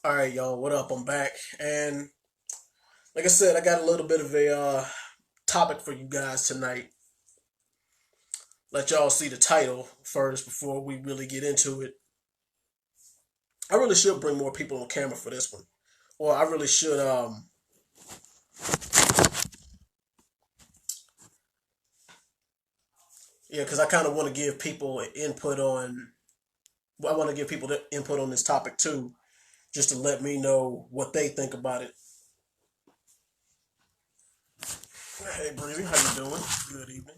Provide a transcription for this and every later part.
All right, y'all. What up? I'm back, and like I said, I got a little bit of a topic for you guys tonight. Let y'all see the title first before we really get into it. I really should bring more people on camera for this one, or I really should. Yeah, because I kind of want to give people input on. I want to give people the input on this topic too, just to let me know what they think about it. Hey, Breezy, how you doing? Good evening.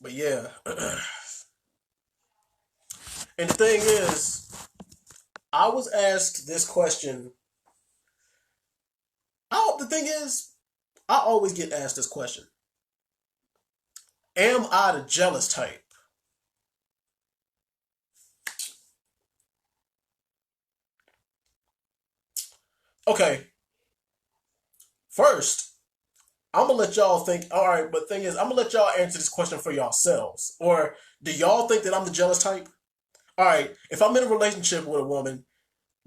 But yeah, and the thing is, I was asked this question. The thing is, I always get asked this question: am I the jealous type? Okay, first, I'm gonna let y'all think. All right, but thing is, I'm gonna let y'all answer this question for yourselves. Or do y'all think that I'm the jealous type? All right, if I'm in a relationship with a woman,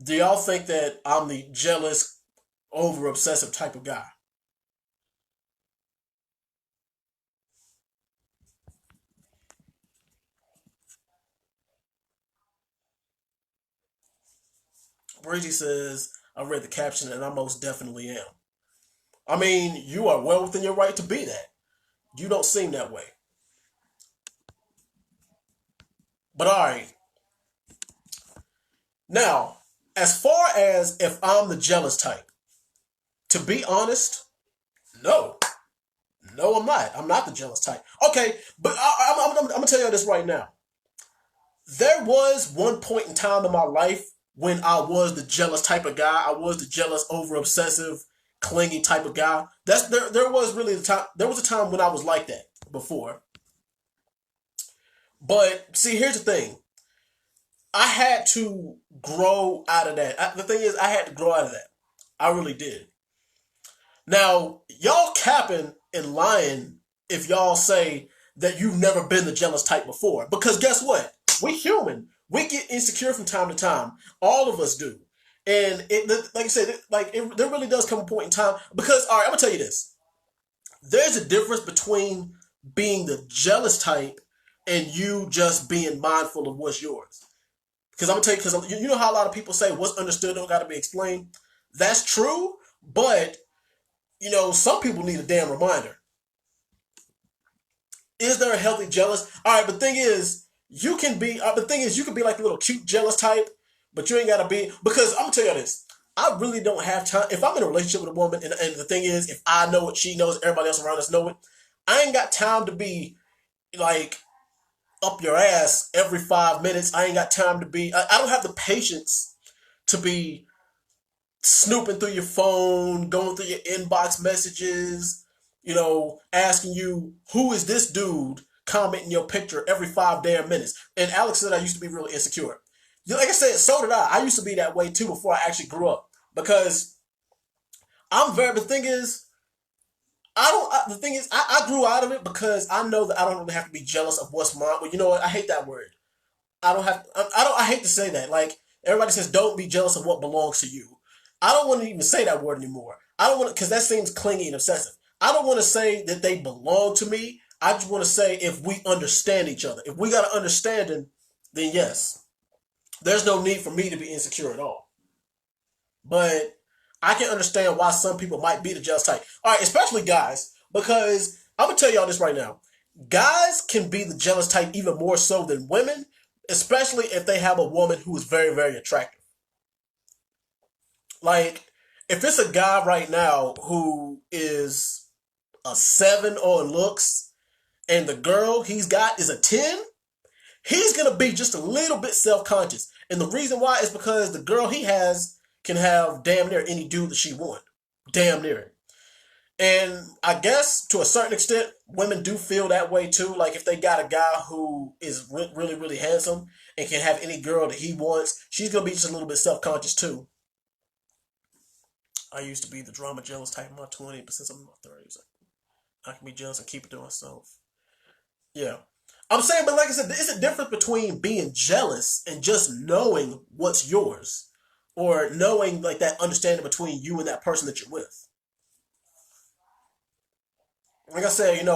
do y'all think that I'm the jealous, over obsessive type of guy? Breezy says, I read the caption and I most definitely am. I mean, you are well within your right to be that. You don't seem that way. But all right, now, as far as if I'm the jealous type, to be honest, no. No, I'm not. I'm not the jealous type. Okay, but I'm going to tell you this right now. There was one point in time in my life when I was the jealous type of guy. I was the jealous, over obsessive, clingy type of guy. There was really the time. There was a time when I was like that before. But see, here's the thing. I had to grow out of that. The thing is, I had to grow out of that. I really did. Now, y'all capping and lying if y'all say that you've never been the jealous type before. Because guess what? We human. We get insecure from time to time. All of us do. And like I said, there really does come a point in time. Because, all right, I'm going to tell you this. There's a difference between being the jealous type and you just being mindful of what's yours. Because I'm going to tell you, because you know how a lot of people say what's understood don't got to be explained? That's true, but some people need a damn reminder. Is there a healthy jealous? All right, but the thing is, you can be like a little cute jealous type, but you ain't gotta be because I'm gonna tell you this. I really don't have time. If I'm in a relationship with a woman, and the thing is, if I know it, she knows, everybody else around us know it. I ain't got time to be like up your ass every 5 minutes. I ain't got time to be. I don't have the patience to be snooping through your phone, going through your inbox messages, asking you, who is this dude commenting your picture every 5 damn minutes? And Alex said I used to be really insecure. Like I said, so did I. I used to be that way too before I actually grew up. Because the thing is, the thing is, I grew out of it because I know that I don't really have to be jealous of what's mine. But you know what? I hate that word. I hate to say that. Like, everybody says, don't be jealous of what belongs to you. I don't want to even say that word anymore. I don't want to, because that seems clingy and obsessive. I don't want to say that they belong to me. I just want to say if we understand each other. If we got an understanding, then yes. There's no need for me to be insecure at all. But I can understand why some people might be the jealous type. All right, especially guys, because I'm gonna tell y'all this right now. Guys can be the jealous type even more so than women, especially if they have a woman who is very, very attractive. Like, if it's a guy right now who is a 7 on looks and the girl he's got is a 10, he's gonna be just a little bit self conscious. And the reason why is because the girl he has can have damn near any dude that she wants. Damn near. And I guess to a certain extent, women do feel that way too. Like if they got a guy who is really, really handsome and can have any girl that he wants, she's gonna be just a little bit self conscious too. I used to be the drama jealous type in my 20s, but since I'm in my 30s, I can be jealous and keep it to myself. Yeah. I'm saying, but like I said, it's a difference between being jealous and just knowing what's yours, or knowing like that understanding between you and that person that you're with. Like I said,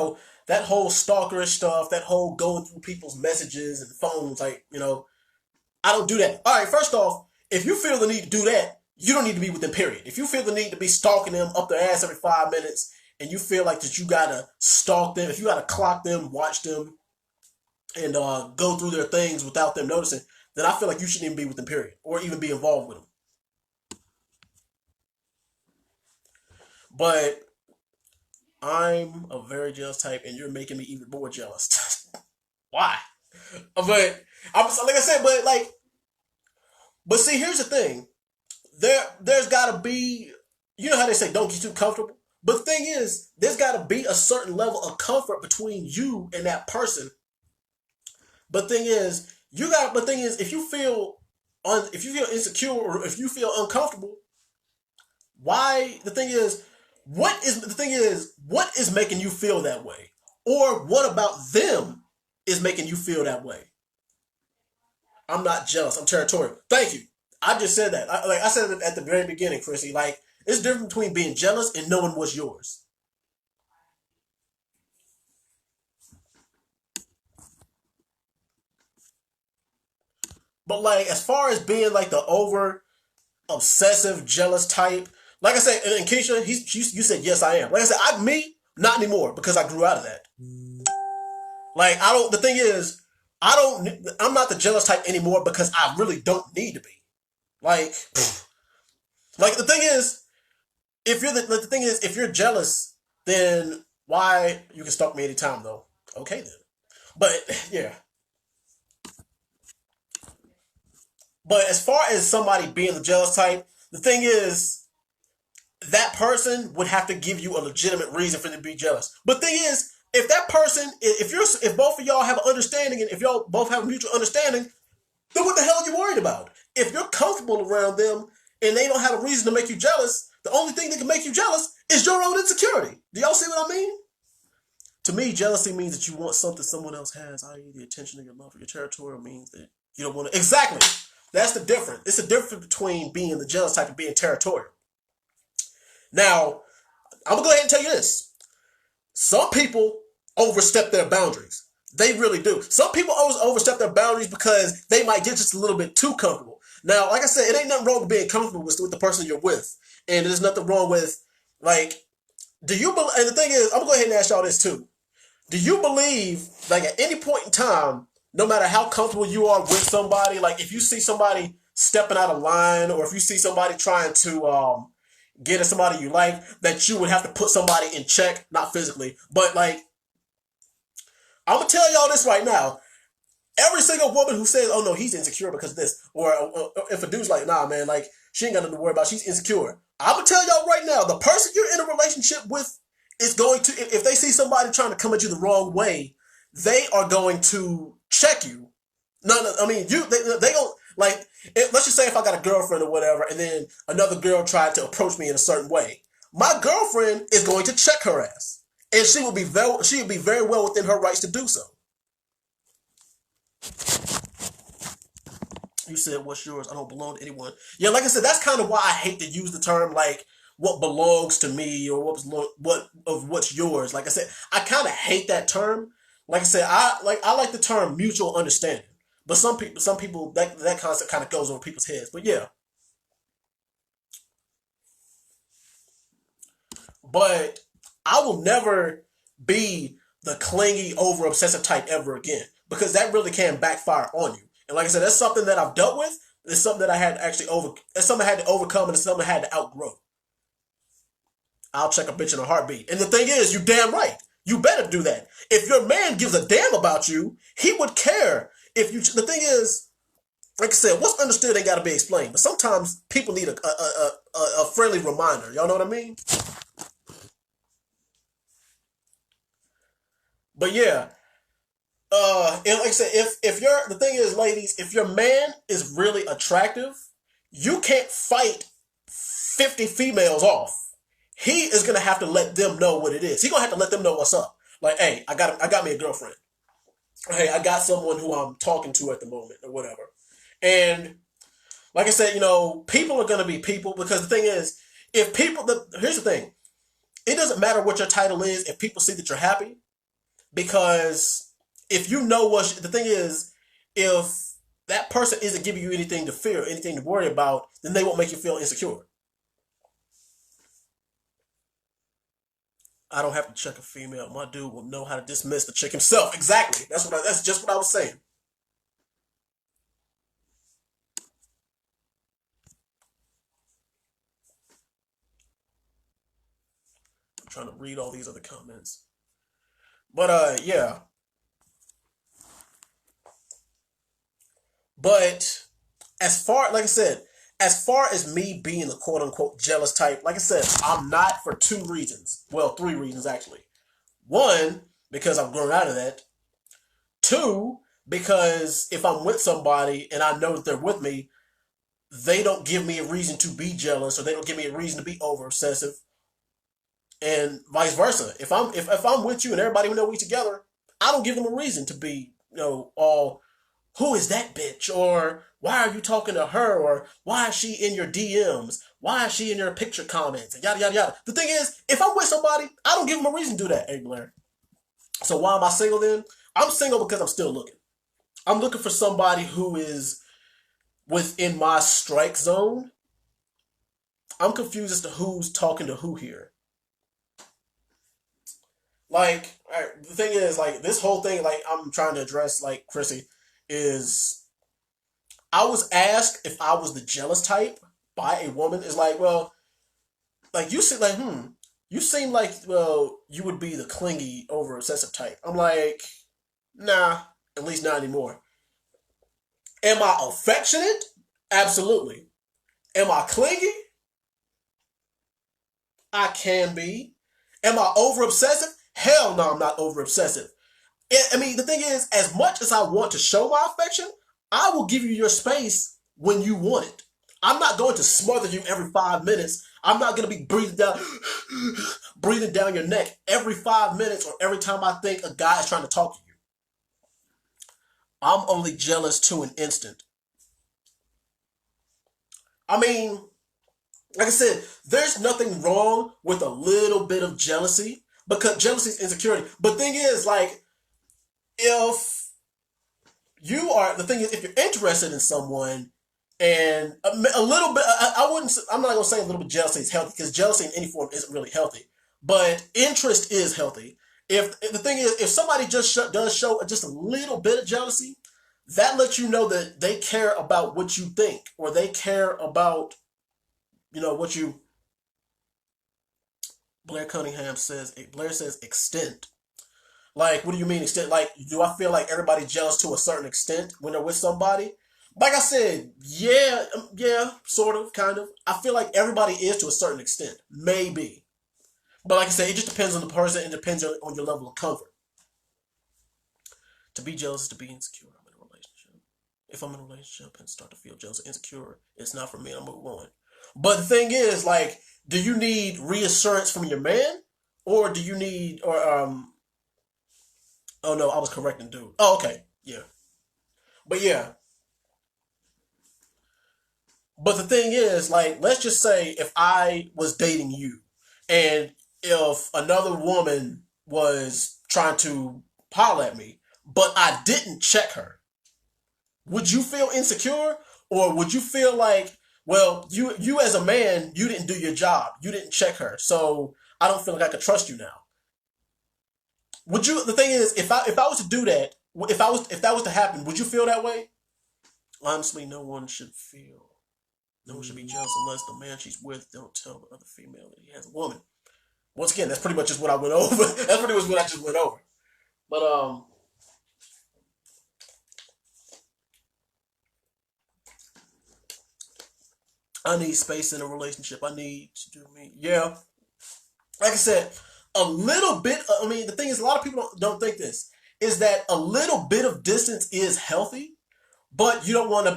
that whole stalkerish stuff, that whole going through people's messages and phones, like I don't do that. All right, first off, if you feel the need to do that, you don't need to be with them. Period. If you feel the need to be stalking them up their ass every 5 minutes, and you feel like that you gotta stalk them, if you gotta clock them, watch them, and go through their things without them noticing, then I feel like you shouldn't even be with them, period, or even be involved with them. But I'm a very jealous type, and you're making me even more jealous. Why? But I'm like I said, but see, here's the thing. There's got to be, how they say, don't get too comfortable. But the thing is, there's got to be a certain level of comfort between you and that person. But thing is, But thing is, if you feel insecure or if you feel uncomfortable, why? The thing is, what is making you feel that way, or what about them is making you feel that way? I'm not jealous. I'm territorial. Thank you. I just said that. I said it at the very beginning, Chrissy. Like, it's different between being jealous and knowing what's yours. But like, as far as being like the over obsessive, jealous type, like I said, and Keisha, you said yes, I am. Like I said, not anymore because I grew out of that. Like, I don't. The thing is, I'm not the jealous type anymore because I really don't need to be. Like, like the thing is, if you're jealous, then why you can stalk me anytime though? Okay then. But yeah. But as far as somebody being the jealous type, the thing is that person would have to give you a legitimate reason for them to be jealous. But the thing is, if that person, if both of y'all have an understanding and if y'all both have a mutual understanding, then what the hell are you worried about? If you're comfortable around them and they don't have a reason to make you jealous, the only thing that can make you jealous is your own insecurity. Do y'all see what I mean? To me, jealousy means that you want something someone else has, i.e., the attention of your love for your territory means that you don't want to. Exactly. That's the difference. It's the difference between being the jealous type and being territorial. Now, I'm going to go ahead and tell you this. Some people overstep their boundaries. They really do. Some people always overstep their boundaries because they might get just a little bit too comfortable. Now, like I said, it ain't nothing wrong with being comfortable with the person you're with. And there's nothing wrong with, like, and the thing is, I'm going to go ahead and ask y'all this too. Do you believe, like, at any point in time, no matter how comfortable you are with somebody, like, if you see somebody stepping out of line, or if you see somebody trying to get at somebody you like, that you would have to put somebody in check, not physically, but like, I'm gonna tell y'all this right now. Every single woman who says, "Oh no, he's insecure because of this," or if a dude's like, "Nah, man, like she ain't got nothing to worry about, she's insecure," I'm gonna tell y'all right now, the person you're in a relationship with is going to, if they see somebody trying to come at you the wrong way, they are going to check you. No, I mean, they don't, like, let's just say if I got a girlfriend or whatever, and then another girl tried to approach me in a certain way, my girlfriend is going to check her ass, and she will be very well within her rights to do so. You said, "What's yours? I don't belong to anyone." Yeah, like I said, that's kind of why I hate to use the term like what belongs to me or what's yours. Like I said, I kind of hate that term. Like I said, I like the term mutual understanding. But some people that concept kind of goes over people's heads. But yeah, but I will never be the clingy, over obsessive type ever again because that really can backfire on you. And like I said, that's something that I've dealt with. It's something that I had to actually over. It's something I had to overcome, and it's something I had to outgrow. I'll check a bitch in a heartbeat. And the thing is, you damn right. You better do that. If your man gives a damn about you, he would care. If you. The thing is, like I said, what's understood ain't got to be explained. But sometimes people need a friendly reminder. Y'all know what I mean? But yeah, and like I said, if you're the thing is, ladies, if your man is really attractive, you can't fight 50 females off. He is gonna have to let them know what it is. He gonna have to let them know what's up. Like, hey, I got me a girlfriend. hey, I got someone who I'm talking to at the moment or whatever. And like I said, people are going to be people because the thing is, if people, here's the thing, it doesn't matter what your title is if people see that you're happy because if you know the thing is, if that person isn't giving you anything to fear, anything to worry about, then they won't make you feel insecure. I don't have to check a female. My dude will know how to dismiss the chick himself. Exactly. That's just what I was saying. I'm trying to read all these other comments. But yeah. But like I said, as far as me being the quote unquote jealous type, like I said, I'm not for two reasons. Well, three reasons actually. One, because I've grown out of that. Two, because if I'm with somebody and I know that they're with me, they don't give me a reason to be jealous or they don't give me a reason to be over obsessive. And vice versa. If I'm with you and everybody we know we together, I don't give them a reason to be, all who is that bitch? Or why are you talking to her? Or why is she in your DMs? Why is she in your picture comments? And yada, yada, yada. The thing is, if I'm with somebody, I don't give them a reason to do that, hey Blair. So why am I single then? I'm single because I'm still looking. I'm looking for somebody who is within my strike zone. I'm confused as to who's talking to who here. Like, the thing is, like, this whole thing, like, I'm trying to address, like, Chrissy, is I was asked if I was the jealous type by a woman. Is like, well, like you said, like, you seem like, well, you would be the clingy, over obsessive type. I'm like, nah, at least not anymore. Am I affectionate? Absolutely. Am I clingy? I can be. Am I over obsessive? Hell no, I'm not over obsessive. I mean, the thing is, as much as I want to show my affection, I will give you your space when you want it. I'm not going to smother you every 5 minutes. I'm not going to be breathing down your neck every 5 minutes or every time I think a guy is trying to talk to you. I'm only jealous to an instant. I mean, like I said, there's nothing wrong with a little bit of jealousy because jealousy is insecurity. But thing is, like, if the thing is, if you're interested in someone and a little bit, I wouldn't, I'm not going to say a little bit of jealousy is healthy because jealousy in any form isn't really healthy, but interest is healthy. If the thing is, if somebody just does show just a little bit of jealousy, that lets you know that they care about what you think or they care about, what you, Blair says extent. Like, what do you mean extent? Like, do I feel like everybody's jealous to a certain extent when they're with somebody? Like I said, yeah, yeah, sort of, kind of. I feel like everybody is to a certain extent, maybe. But like I said, it just depends on the person. It depends on your level of comfort. To be jealous is to be insecure. I'm in a relationship. If I'm in a relationship and start to feel jealous or insecure, it's not for me. I'm move on. But the thing is, like, do you need reassurance from your man, or do you need, or Oh no, I was correcting dude. Oh, okay, yeah, but yeah, but the thing is, like, let's just say if I was dating you, and if another woman was trying to holler at me, but I didn't check her, would you feel insecure, or would you feel like, well, you as a man, you didn't do your job, you didn't check her, so I don't feel like I could trust you now? Would you? The thing is, if I was to do that, if that was to happen, would you feel that way? Honestly, no one should feel. No one should be jealous unless the man she's with don't tell the other female that he has a woman. Once again, that's pretty much just what I went over. That's pretty much what I just went over. But I need space in a relationship. I need to do me. Yeah, like I said, a little bit. I mean, the thing is, a lot of people don't think this is that a little bit of distance is healthy, but you don't want to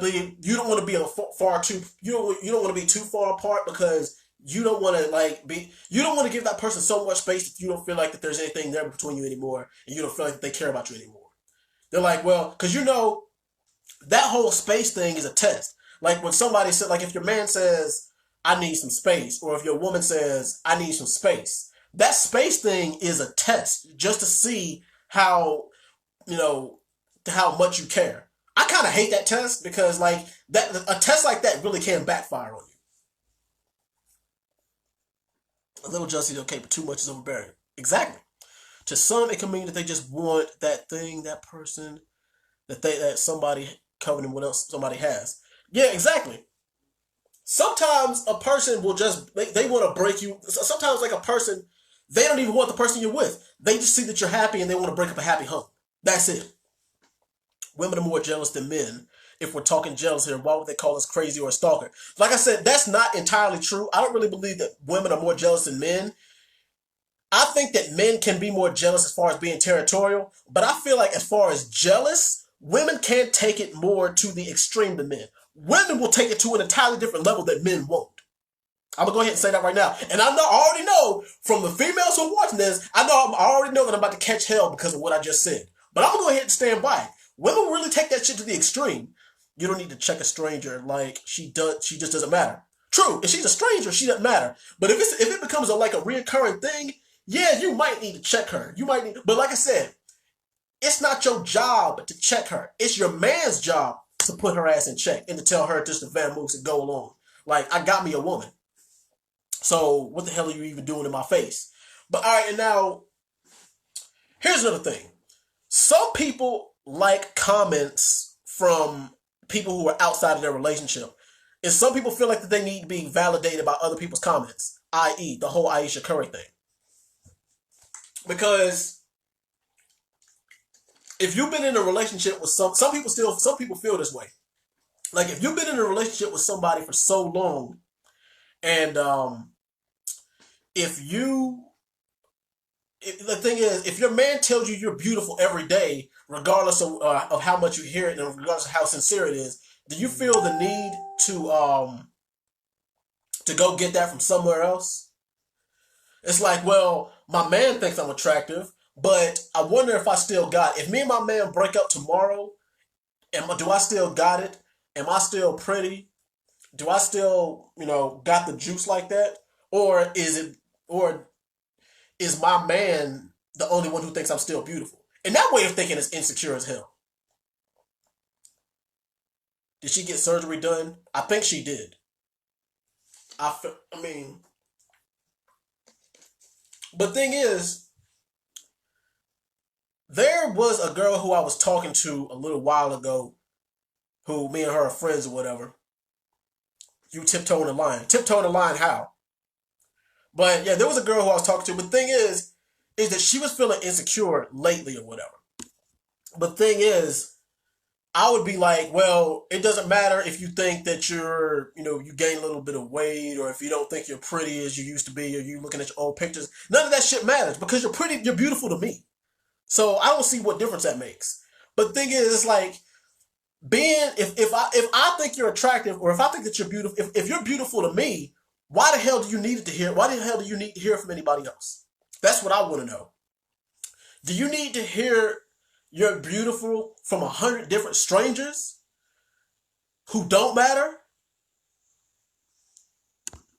be a far too you don't want to be too far apart because you don't want to you don't want to give that person so much space that you don't feel like that there's anything there between you anymore and you don't feel like they care about you anymore. They're like, well, because you know, that whole space thing is a test. Like when somebody said, like if your man says, I need some space, or if your woman says, I need some space, that space thing is a test just to see how, you know, how much you care. I kind of hate that test because like that a test like that really can backfire on you. A little jealousy is okay, but too much is overbearing. Exactly. To some, it can mean that they just want that thing, that person, that somebody coveting what else somebody has. Yeah, exactly. Sometimes a person will just they want to break you. Sometimes like a person, they don't even want the person you're with. They just see that you're happy and they want to break up a happy home. That's it. Women are more jealous than men. If we're talking jealous here, why would they call us crazy or a stalker? Like I said, that's not entirely true. I don't really believe that women are more jealous than men. I think that men can be more jealous as far as being territorial, but I feel like as far as jealous, women can't take it more to the extreme than men. Women will take it to an entirely different level that men won't. I'm gonna go ahead and say that right now. And I already know from the females who are watching this, I already know that I'm about to catch hell because of what I just said. But I'm gonna go ahead and stand by it. Women really take that shit to the extreme. You don't need to check a stranger like she does. She just doesn't matter. True, if she's a stranger, she doesn't matter. But if it becomes like a reoccurring thing, yeah, you might need to check her. You might need, but like I said, it's not your job to check her. It's your man's job to put her ass in check and to tell her just to van moves and go along. Like I got me a woman. So what the hell are you even doing in my face? But all right, and now here's another thing. Some people like comments from people who are outside of their relationship. And some people feel like that they need to be validated by other people's comments, i.e. the whole Ayesha Curry thing. Because if you've been in a relationship with some people feel this way. Like if you've been in a relationship with somebody for so long, and if you the thing is, if your man tells you you're beautiful every day, regardless of how much you hear it and regardless of how sincere it is, do you feel the need to go get that from somewhere else? It's like, well, my man thinks I'm attractive, but I wonder if I still got it. If me and my man break up tomorrow, do I still got it? Am I still pretty? Do I still, got the juice like that? Or is my man the only one who thinks I'm still beautiful? And that way of thinking is insecure as hell. Did she get surgery done? I think she did. I mean, but thing is, there was a girl who I was talking to a little while ago, who me and her are friends or whatever. You tiptoeing the line. Tiptoeing the line how? But yeah, there was a girl who I was talking to. But the thing is that she was feeling insecure lately or whatever. But thing is, I would be like, well, it doesn't matter if you think that you gain a little bit of weight, or if you don't think you're pretty as you used to be, or you looking at your old pictures. None of that shit matters because you're beautiful to me. So I don't see what difference that makes. But the thing is, it's like if I think you're attractive, or if I think that you're beautiful, if you're beautiful to me, why the hell do you need to hear? Why the hell do you need to hear from anybody else? That's what I want to know. Do you need to hear you're beautiful from 100 different strangers who don't matter?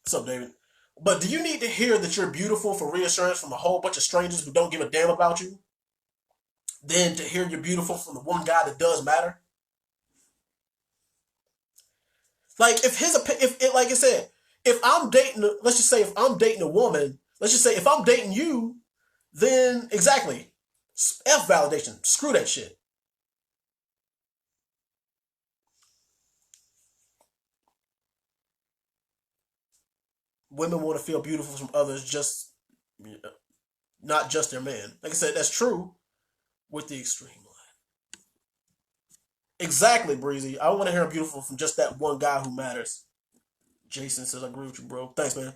What's up, David? But do you need to hear that you're beautiful for reassurance from a whole bunch of strangers who don't give a damn about you? Then to hear you're beautiful from the one guy that does matter? Like like I said, if I'm dating, let's just say if I'm dating a woman, let's just say if I'm dating you, then exactly, F validation, screw that shit. Women want to feel beautiful from others, just not just their man. Like I said, that's true with the extreme line. Exactly, Breezy. I want to hear beautiful from just that one guy who matters. Jason says, I agree with you, bro. Thanks, man.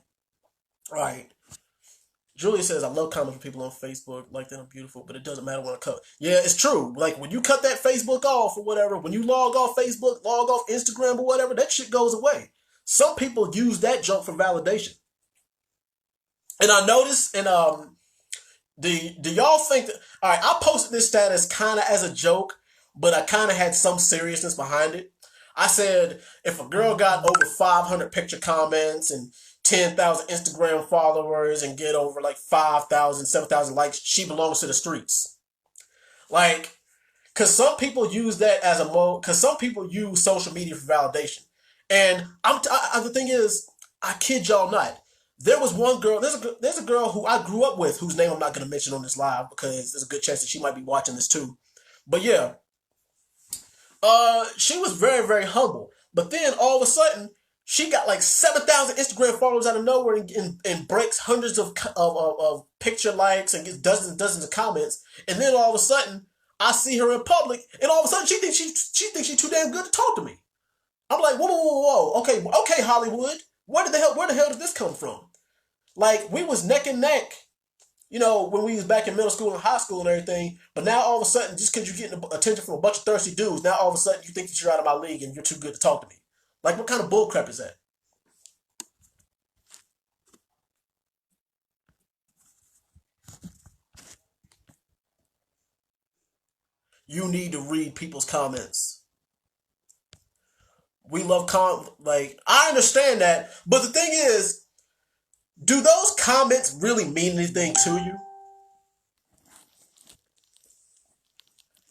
All right. Julia says, I love commenting from people on Facebook like that I'm beautiful, but it doesn't matter when I cut. Yeah, it's true. Like when you cut that Facebook off or whatever, when you log off Facebook, log off Instagram or whatever, that shit goes away. Some people use that junk for validation. And I noticed, and do y'all think that, all right, I posted this status kind of as a joke, but I kind of had some seriousness behind it. I said if a girl got over 500 picture comments and 10,000 Instagram followers and get over like 5,000, 7,000 likes, she belongs to the streets. Like, because some people use that as a mode, because some people use social media for validation. And the thing is, I kid y'all not. There was one girl, there's a girl who I grew up with, whose name I'm not going to mention on this live because there's a good chance that she might be watching this too. But yeah, she was very, very humble. But then all of a sudden, she got like 7,000 Instagram followers out of nowhere and breaks hundreds of picture likes and gets dozens and dozens of comments. And then all of a sudden, I see her in public, and all of a sudden, she thinks she's too damn good to talk to me. I'm like, whoa, okay, Hollywood, where the hell did this come from? Like, we was neck and neck, when we was back in middle school and high school and everything. But now all of a sudden, just because you're getting attention from a bunch of thirsty dudes, now all of a sudden you think that you're out of my league and you're too good to talk to me. Like, what kind of bullcrap is that? You need to read people's comments. We love like, I understand that, but the thing is, do those comments really mean anything to you?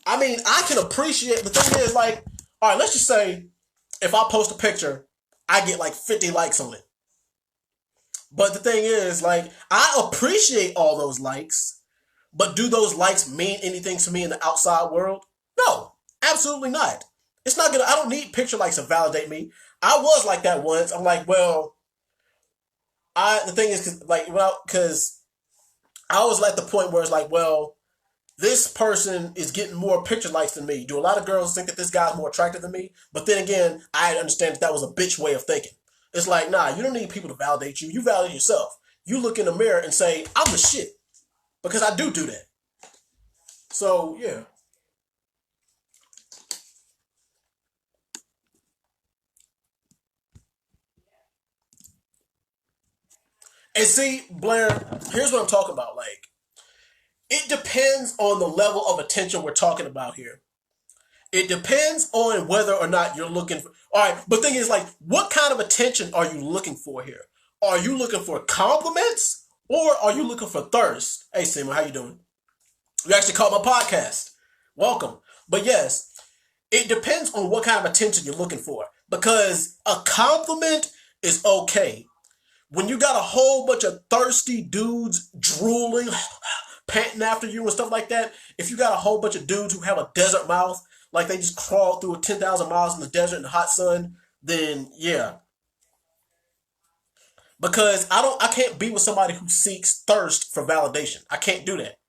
I mean, I can appreciate, the thing is, like, all right, let's just say if I post a picture, I get like 50 likes on it. But the thing is, like, I appreciate all those likes, but do those likes mean anything to me in the outside world? No, absolutely not. It's not gonna, I don't need picture likes to validate me. I was like that once. I'm like, well, the thing is, because I was at the point where it's like, well, this person is getting more picture likes than me. Do a lot of girls think that this guy's more attractive than me? But then again, I understand that was a bitch way of thinking. It's like, nah, you don't need people to validate you. You validate yourself. You look in the mirror and say, I'm the shit. Because I do that. So, yeah. And see, Blair, here's what I'm talking about. Like, it depends on the level of attention we're talking about here. It depends on whether or not you're looking for. All right, but the thing is, like, what kind of attention are you looking for here? Are you looking for compliments or are you looking for thirst? Hey, Simon, how you doing? You actually caught my podcast. Welcome. But yes, it depends on what kind of attention you're looking for. Because a compliment is okay. When you got a whole bunch of thirsty dudes drooling, panting after you and stuff like that, if you got a whole bunch of dudes who have a desert mouth, like they just crawled through 10,000 miles in the desert in the hot sun, then yeah. Because I can't be with somebody who seeks thirst for validation. I can't do that.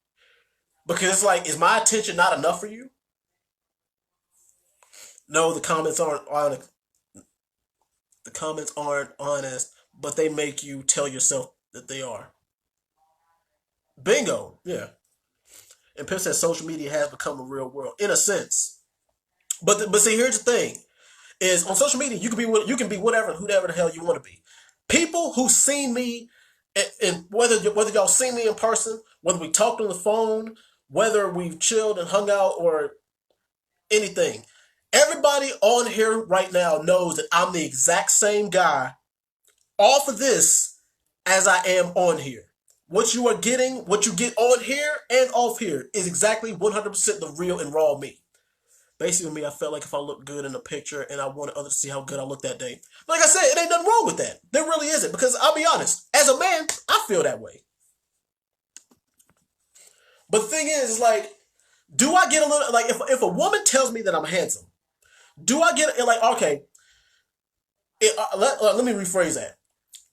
Because it's like, is my attention not enough for you? No, the comments aren't honest, but they make you tell yourself that they are. Bingo. Yeah. And Pip says social media has become a real world in a sense. But see, here's the thing: is on social media you can be whoever the hell you want to be. People who see me, and whether y'all see me in person, whether we talked on the phone, whether we've chilled and hung out or anything, everybody on here right now knows that I'm the exact same guy off of this as I am on here. What you are getting, what you get on here and off here is exactly 100% the real and raw me. Basically, me, I felt like if I looked good in a picture and I wanted others to see how good I looked that day. Like I said, it ain't nothing wrong with that. There really isn't. Because I'll be honest, as a man, I feel that way. But the thing is, like, do I get a little, like, if a woman tells me that I'm handsome, do I get, like, okay, let me rephrase that.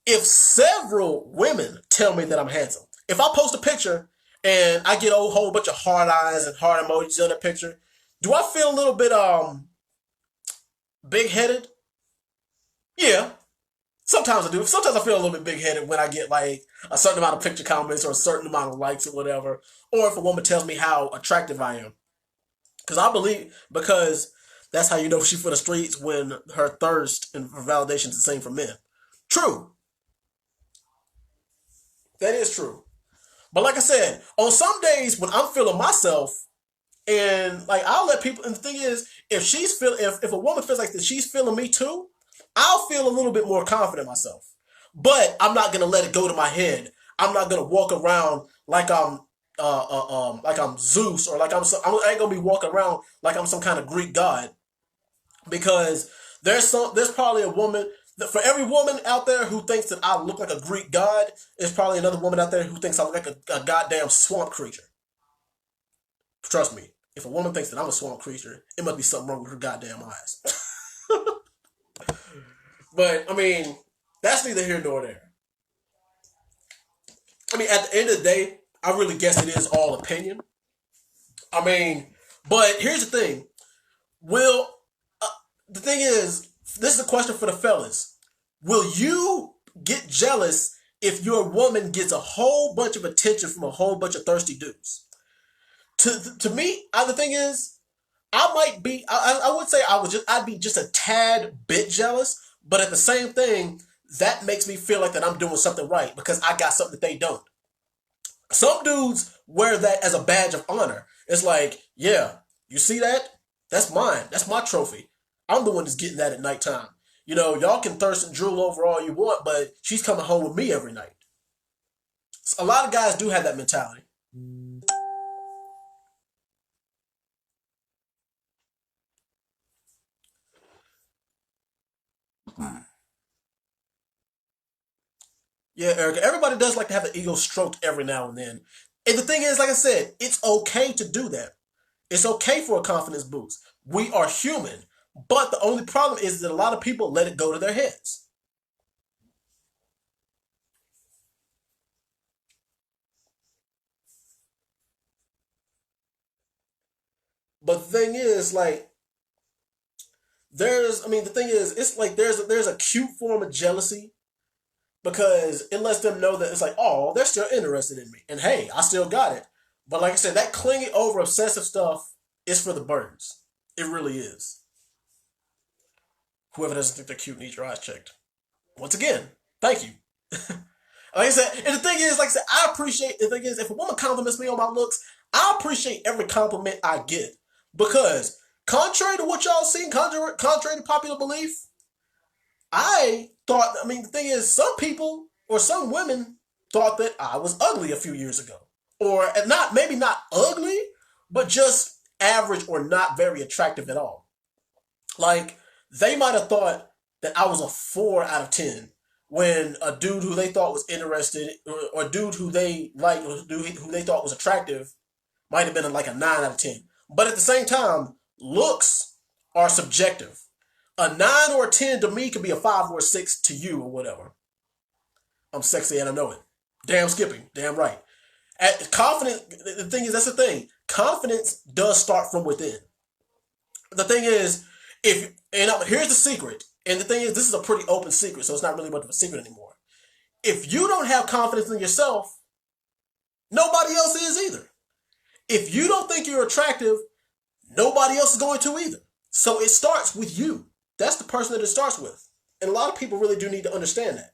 If several women tell me that I'm handsome, if I post a picture and I get a whole bunch of heart eyes and heart emojis on that picture, do I feel a little bit big headed? Yeah. Sometimes I do. Sometimes I feel a little bit big headed when I get like a certain amount of picture comments or a certain amount of likes or whatever. Or if a woman tells me how attractive I am. Because that's how you know she's for the streets when her thirst and for validation is the same for men. True. That is true. But like I said, on some days when I'm feeling myself, And like I'll let people. And the thing is, if a woman feels like that she's feeling me too, I'll feel a little bit more confident myself. But I'm not gonna let it go to my head. I'm not gonna walk around like I'm Zeus or I ain't gonna be walking around like I'm some kind of Greek god because there's probably a woman for every woman out there who thinks that I look like a Greek god. There's probably another woman out there who thinks I look like a goddamn swamp creature. Trust me, if a woman thinks that I'm a swamp creature, it must be something wrong with her goddamn eyes. But I mean, that's neither here nor there. I mean, at the end of the day, I really guess it is all opinion. I mean, but here's the thing: will uh, the thing is, this is a question for the fellas. Will you get jealous if your woman gets a whole bunch of attention from a whole bunch of thirsty dudes? To me, the thing is, I might be. I would say I'd be just a tad bit jealous, but at the same thing, that makes me feel like that I'm doing something right because I got something that they don't. Some dudes wear that as a badge of honor. It's like, yeah, you see that? That's mine. That's my trophy. I'm the one that's getting that at nighttime. Y'all can thirst and drool over all you want, but she's coming home with me every night. A lot of guys do have that mentality. Yeah, Erica, everybody does like to have the ego stroked every now and then. And the thing is, like I said, it's okay to do that. It's okay for a confidence boost. We are human. But the only problem is that a lot of people let it go to their heads. But the thing is, like, the thing is, it's like there's a cute form of jealousy because it lets them know that it's like, oh, they're still interested in me. And hey, I still got it. But like I said, that clingy over obsessive stuff is for the birds. It really is. Whoever doesn't think they're cute needs your eyes checked. Once again, thank you. Like I said, and the thing is, like I said, I appreciate the thing is, if a woman compliments me on my looks, I appreciate every compliment I get. Because contrary to what y'all seen, contrary to popular belief, the thing is, some people or some women thought that I was ugly a few years ago. Or not, maybe not ugly, but just average or not very attractive at all. Like, they might have thought that I was a 4 out of 10 when a dude who they thought was interested or a dude who they liked or who they thought was attractive might have been like a 9 out of 10. But at the same time, looks are subjective. A 9 or a 10 to me could be a 5 or a 6 to you or whatever. I'm sexy and I know it. Damn skipping. Damn right. Confidence, the thing is, that's the thing. Confidence does start from within. The thing is, here's the secret. And the thing is, this is a pretty open secret, so it's not really much of a secret anymore. If you don't have confidence in yourself, nobody else is either. If you don't think you're attractive, nobody else is going to either. So it starts with you. That's the person that it starts with. And a lot of people really do need to understand that.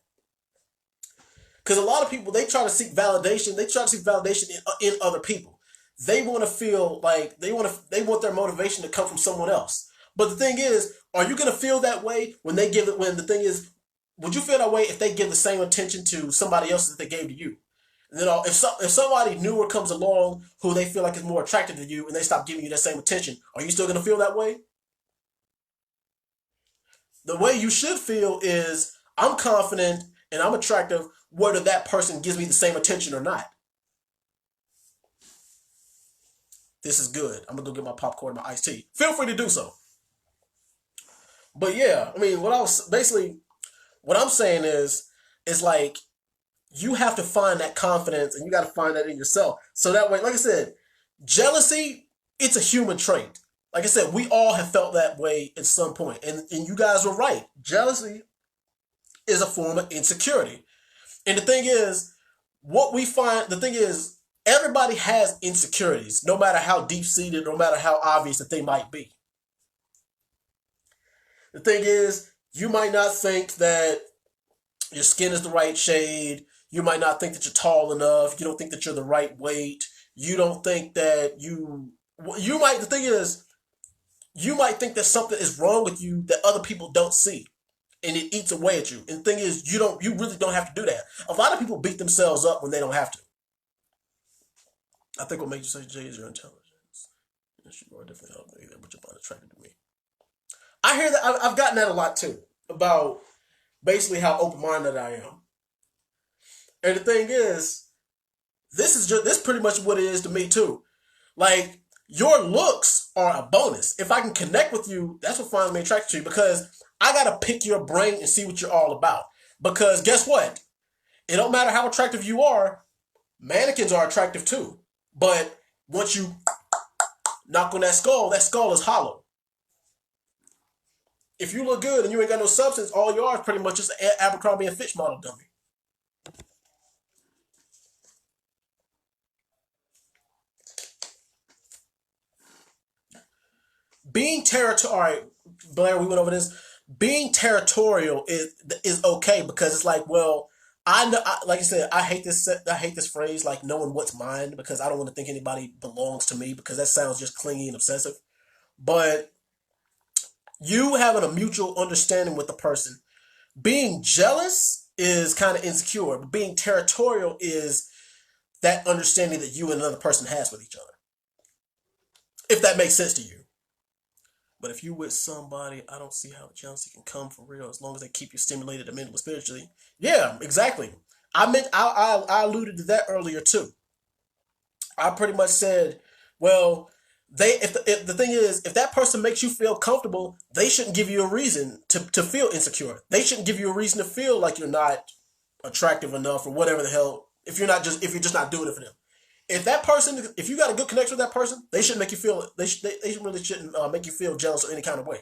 Because a lot of people, they try to seek validation. They try to seek validation in other people. They want to feel like they want their motivation to come from someone else. But the thing is, are you going to feel that way when they give it? When the thing is, would you feel that way if they give the same attention to somebody else that they gave to you? If somebody newer comes along who they feel like is more attractive to you and they stop giving you that same attention, are you still going to feel that way? The way you should feel is I'm confident and I'm attractive whether that person gives me the same attention or not. This is good. I'm going to go get my popcorn and my iced tea. Feel free to do so. But yeah, I mean, what I'm saying is like, you have to find that confidence and you got to find that in yourself. So that way, like I said, jealousy, it's a human trait. Like I said, we all have felt that way at some point. And you guys were right. Jealousy is a form of insecurity. And the thing is, everybody has insecurities, no matter how deep seated, no matter how obvious that they might be. The thing is, you might not think that your skin is the right shade. You might not think that you're tall enough. You don't think that you're the right weight. You don't think that The thing is, you might think that something is wrong with you that other people don't see, and it eats away at you. And the thing is, you really don't have to do that. A lot of people beat themselves up when they don't have to. I think what makes you say Jay is your intelligence. Yes, you are definitely helping me there, but you're not attracted to me. I hear that. I've gotten that a lot too about basically how open minded I am. And the thing is, this pretty much what it is to me too. Like, your looks are a bonus. If I can connect with you, that's what finds me attracted to you, because I gotta pick your brain and see what you're all about. Because guess what? It don't matter how attractive you are, mannequins are attractive too. But once you knock on that skull is hollow. If you look good and you ain't got no substance, all you are is pretty much just an Abercrombie and Fitch model dummy. Being territorial, all right, Blair, we went over this. Being territorial is okay, because it's like, well, like I said, I hate this. I hate this phrase, like knowing what's mine, because I don't want to think anybody belongs to me, because that sounds just clingy and obsessive. But you having a mutual understanding with the person. Being jealous is kind of insecure, but being territorial is that understanding that you and another person has with each other. If that makes sense to you. But if you with somebody, I don't see how jealousy can come for real, as long as they keep you stimulated mentally and spiritually. Yeah, exactly. I alluded to that earlier too. I pretty much said, well, if the thing is, if that person makes you feel comfortable, they shouldn't give you a reason to feel insecure. They shouldn't give you a reason to feel like you're not attractive enough or whatever the hell. If you're just not doing it for them. If you got a good connection with that person, they shouldn't make you feel. They really shouldn't make you feel jealous or any kind of way.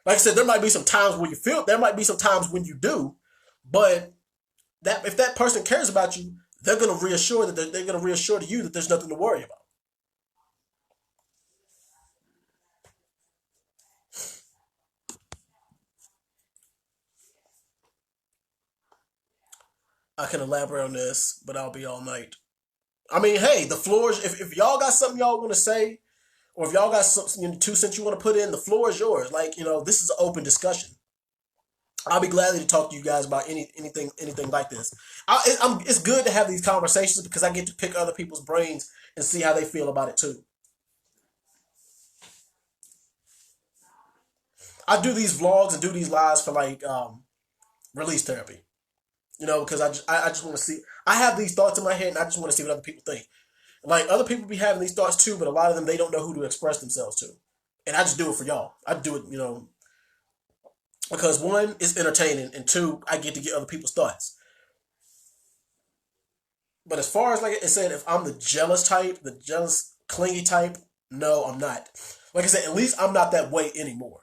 Like I said, there might be some times where you feel. There might be some times when you do, but that if that person cares about you, they're going to reassure they're going to reassure to you that there's nothing to worry about. I can elaborate on this, but I'll be all night. I mean, hey, the floor is. If y'all got something y'all want to say, or if y'all got some 2 cents you want to put in, the floor is yours. Like, this is an open discussion. I'll be glad to talk to you guys about anything like this. It's good to have these conversations, because I get to pick other people's brains and see how they feel about it too. I do these vlogs and do these lives for like release therapy. Because I just want to see. I have these thoughts in my head, and I just want to see what other people think. Like, other people be having these thoughts too, but a lot of them, they don't know who to express themselves to. And I just do it for y'all. I do it, because one, it's entertaining, and two, I get to get other people's thoughts. But as far as, like I said, if I'm the jealous type, the jealous, clingy type, no, I'm not. Like I said, at least I'm not that way anymore.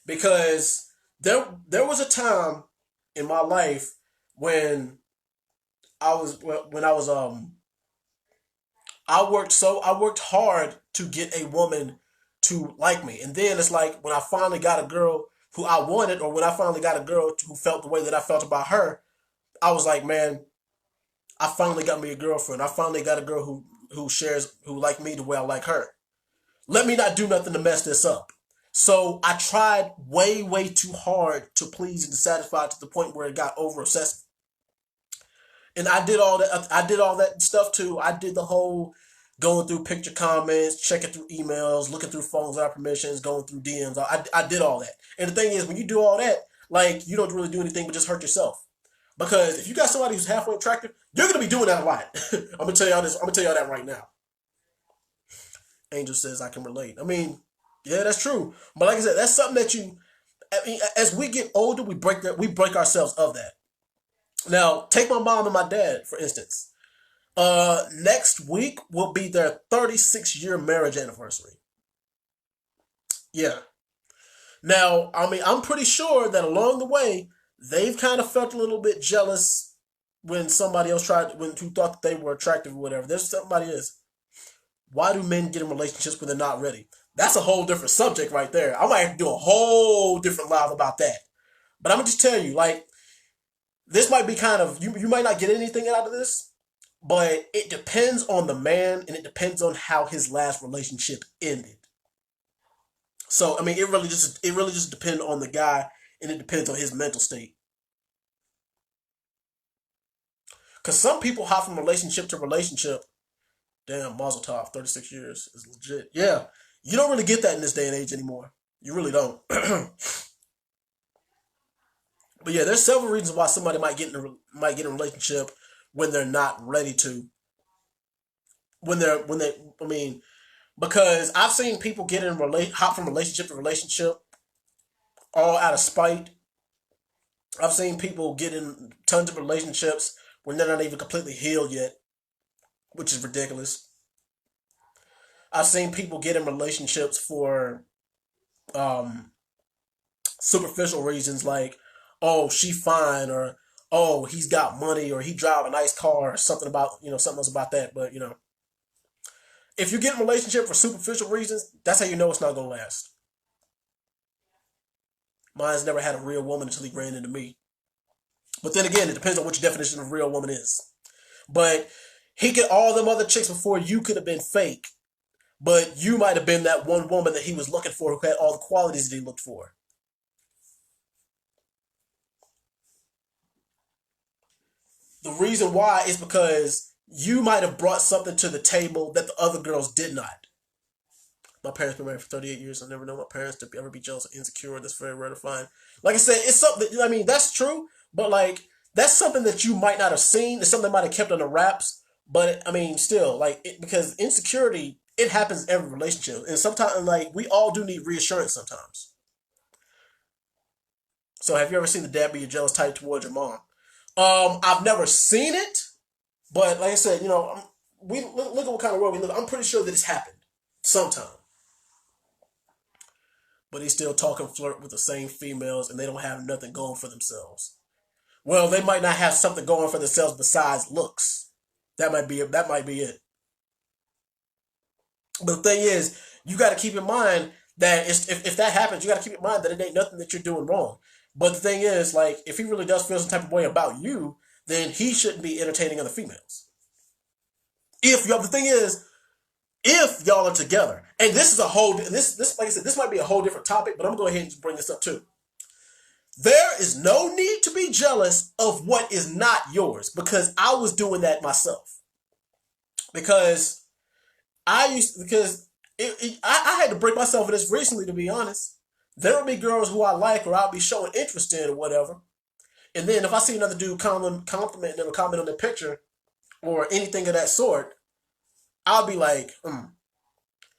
Because there was a time in my life when I was I worked hard to get a woman to like me. And then it's like, when I finally got a girl who I wanted, or when I finally got a girl who felt the way that I felt about her, I was like, man, I finally got me a girlfriend. I finally got a girl who like me the way I like her. Let me not do nothing to mess this up. So I tried way, way too hard to please and to satisfy, to the point where it got over obsessive. And I did all that. I did all that stuff too. I did the whole going through picture comments, checking through emails, looking through phones without permissions, going through DMs. I did all that. And the thing is, when you do all that, like, you don't really do anything but just hurt yourself. Because if you got somebody who's halfway attractive, you're gonna be doing that a lot. I'm gonna tell y'all this. I'm gonna tell y'all that right now. Angel says I can relate. I mean, yeah, that's true. But like I said, that's something that I mean, as we get older, we break ourselves of that. Now, take my mom and my dad, for instance. Next week will be their 36-year marriage anniversary. Yeah. Now, I mean, I'm pretty sure that along the way, they've kind of felt a little bit jealous when somebody else who thought that they were attractive or whatever. There's somebody is. Why do men get in relationships when they're not ready? That's a whole different subject right there. I might have to do a whole different live about that. But I'm gonna just tell you, like, this might be kind of, you might not get anything out of this, but it depends on the man and it depends on how his last relationship ended. So I mean, it really just depends on the guy and it depends on his mental state. Because some people hop from relationship to relationship. Damn, Mazel Tov, 36 years is legit. Yeah, you don't really get that in this day and age anymore. You really don't. But yeah, there's several reasons why somebody might get in a relationship when they're not ready to. When they, I mean, because I've seen people hop from relationship to relationship all out of spite. I've seen people get in tons of relationships when they're not even completely healed yet, which is ridiculous. I've seen people get in relationships for um, superficial reasons like, oh, she fine, or oh, he's got money, or he drive a nice car, or something about something else about that. But if you get in a relationship for superficial reasons, that's how you know it's not gonna last. Mine's never had a real woman until he ran into me. But then again, it depends on what your definition of real woman is. But he get all them other chicks before you could have been fake. But you might have been that one woman that he was looking for who had all the qualities that he looked for. The reason why is because you might have brought something to the table that the other girls did not. My parents been married for 38 years. I never know my parents to ever be jealous or insecure. That's very rare to find. Like I said, it's something I mean, that's true, but like that's something that you might not have seen. It's something that might have kept under wraps. But I mean, still, because insecurity, it happens in every relationship. And sometimes like we all do need reassurance sometimes. So have you ever seen the dad be a jealous type towards your mom? I've never seen it, but like I said, we look at what kind of world we live in. I'm pretty sure that it's happened sometime. But he's still talking flirt with the same females and they don't have nothing going for themselves. Well, they might not have something going for themselves besides looks. That might be it. But the thing is, you got to keep in mind that if that happens, you got to keep in mind that it ain't nothing that you're doing wrong. But the thing is, like, if he really does feel some type of way about you, then he shouldn't be entertaining other females. If y'all, the thing is, if y'all are together, and this is a whole this like I said, this might be a whole different topic, but I'm gonna go ahead and bring this up too. There is no need to be jealous of what is not yours because I was doing that myself. Because I had to break myself in this recently, to be honest. There will be girls who I like or I'll be showing interest in or whatever. And then if I see another dude compliment them or comment on their picture or anything of that sort, I'll be like,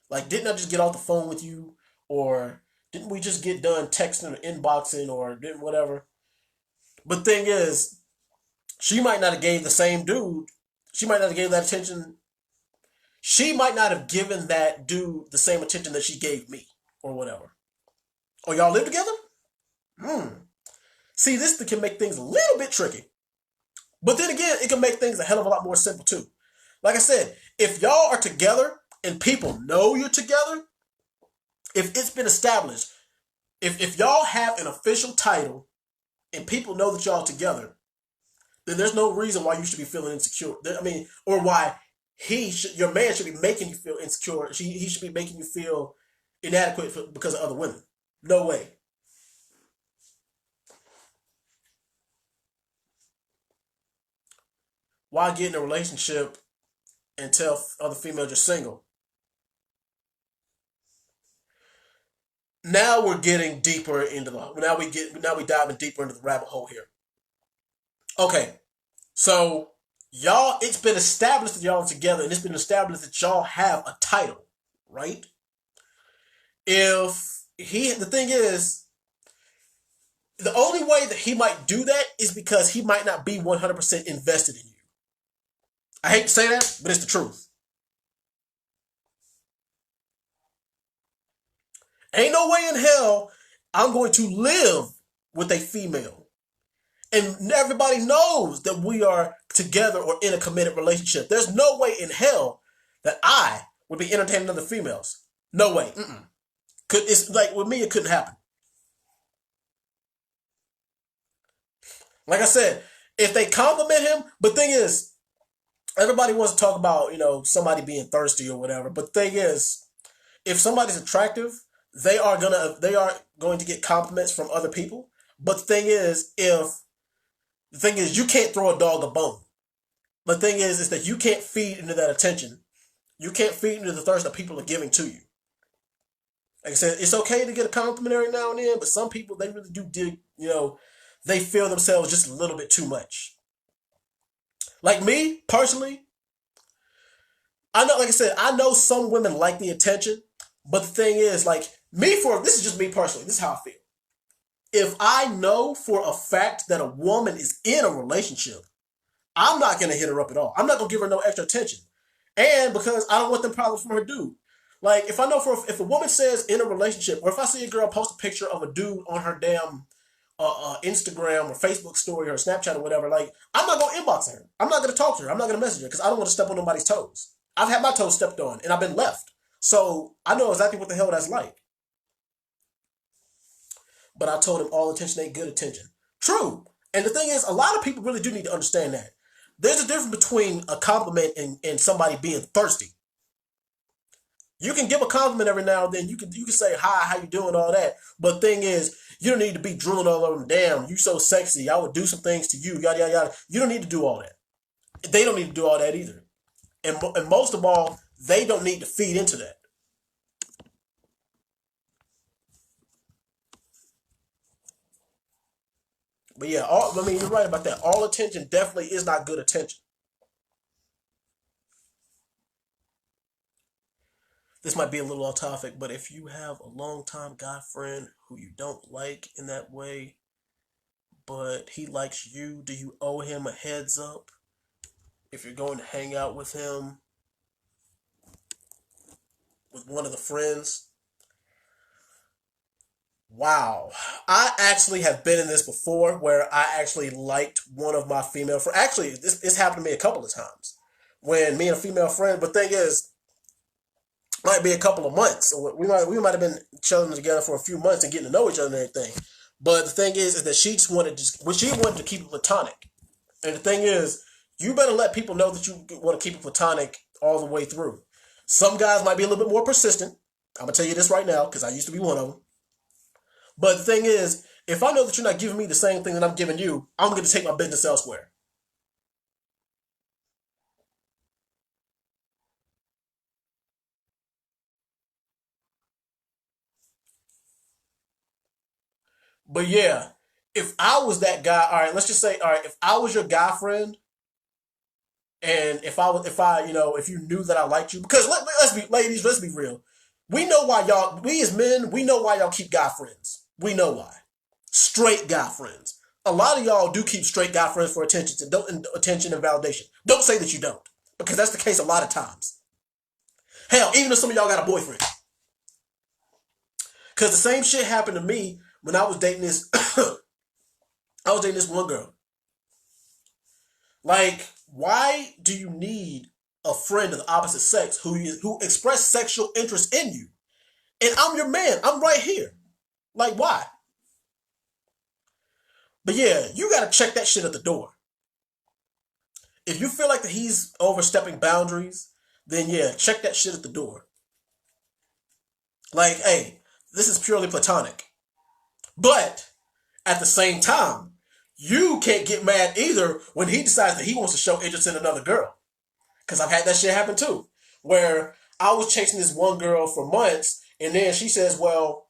like, didn't I just get off the phone with you? Or didn't we just get done texting or inboxing or didn't whatever? But thing is, she might not have gave the same dude, she might not have gave that attention. She might not have given that dude the same attention that she gave me or whatever. Or y'all live together? Hmm. See, this can make things a little bit tricky. But then again, it can make things a hell of a lot more simple too. Like I said, if y'all are together and people know you're together, if it's been established, if y'all have an official title and people know that y'all are together, then there's no reason why you should be feeling insecure. I mean, or why your man should be making you feel insecure. He should be making you feel inadequate because of other women. No way. Why get in a relationship and tell other females you're single? Now we're getting deeper into the now we diving deeper into the rabbit hole here. Okay, so y'all, it's been established that y'all are together, and it's been established that y'all have a title, right? The thing is, the only way that he might do that is because he might not be 100% invested in you. I hate to say that, but it's the truth. Ain't no way in hell I'm going to live with a female. And everybody knows that we are together or in a committed relationship. There's no way in hell that I would be entertaining other females. No way. Mm-mm. It's like with me, it couldn't happen. Like I said, if they compliment him, but thing is, everybody wants to talk about, somebody being thirsty or whatever. But the thing is, if somebody's attractive, they are going to get compliments from other people. But the thing is, you can't throw a dog a bone. The thing is that you can't feed into that attention. You can't feed into the thirst that people are giving to you. Like I said, it's okay to get a compliment every now and then, but some people they really do dig. They feel themselves just a little bit too much. Like me personally, I know, like I said, I know some women like the attention, but the thing is, like me, for this is just me personally. This is how I feel. If I know for a fact that a woman is in a relationship, I'm not gonna hit her up at all. I'm not gonna give her no extra attention, and because I don't want them problems from her dude. Like if I know if a woman says in a relationship, or if I see a girl post a picture of a dude on her damn Instagram or Facebook story or Snapchat or whatever, like I'm not gonna inbox her. I'm not gonna talk to her. I'm not gonna message her because I don't want to step on nobody's toes. I've had my toes stepped on and I've been left, so I know exactly what the hell that's like. But I told him all attention ain't good attention. True. And the thing is, a lot of people really do need to understand that. There's a difference between a compliment and somebody being thirsty. You can give a compliment every now and then. You can say hi, how you doing, all that. But the thing is, you don't need to be drooling all over them. Damn, you so sexy. I would do some things to you. Yada yada yada. You don't need to do all that. They don't need to do all that either. And most of all, they don't need to feed into that. But yeah, I mean, you're right about that. All attention definitely is not good attention. This might be a little off topic, but if you have a longtime guy friend who you don't like in that way, but he likes you, do you owe him a heads up if you're going to hang out with him with one of the friends? Wow. I actually have been in this before where I actually liked one of my female friends. Actually, this happened to me a couple of times when me and a female friend, but thing is, might be a couple of months. We might have been chilling together for a few months and getting to know each other and everything. But the thing is that she wanted to keep it platonic. And the thing is, you better let people know that you want to keep it platonic all the way through. Some guys might be a little bit more persistent. I'm gonna tell you this right now because I used to be one of them. But the thing is, if I know that you're not giving me the same thing that I'm giving you, I'm going to take my business elsewhere. But yeah, if I was that guy, all right, let's just say, all right, if I was your guy friend, and if you knew that I liked you, because let's be, ladies, let's be real. We as men, we know why y'all keep guy friends. We know why. Straight guy friends. A lot of y'all do keep straight guy friends for attention and validation. Don't say that you don't, because that's the case a lot of times. Hell, even if some of y'all got a boyfriend, because the same shit happened to me when I was dating this. I was dating this one girl. Like, why do you need a friend of the opposite sex who express sexual interest in you? And I'm your man. I'm right here. Like, why? But yeah, you gotta check that shit at the door. If you feel like that he's overstepping boundaries, then yeah, check that shit at the door. Like, hey, this is purely platonic. But at the same time, you can't get mad either when he decides that he wants to show interest in another girl. Because I've had that shit happen too. Where I was chasing this one girl for months, and then she says, well,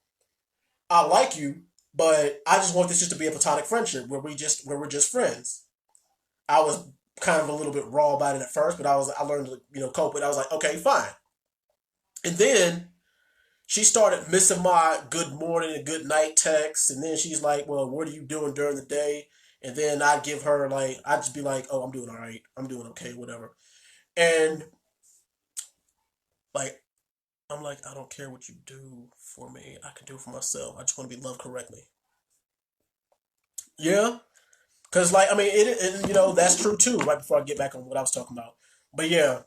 I like you, but I just want this just to be a platonic friendship where we're just friends. I was kind of a little bit raw about it at first, but I learned to cope with it. I was like, okay, fine. And then she started missing my good morning and good night texts, and then she's like, well, what are you doing during the day? And then I'd give her like, I'd just be like, oh, I'm doing all right, I'm doing okay, whatever. And like, I'm like, I don't care what you do for me, I can do it for myself. I just want to be loved correctly. Yeah, because like, I mean, that's true too. Right before I get back on what I was talking about, but yeah,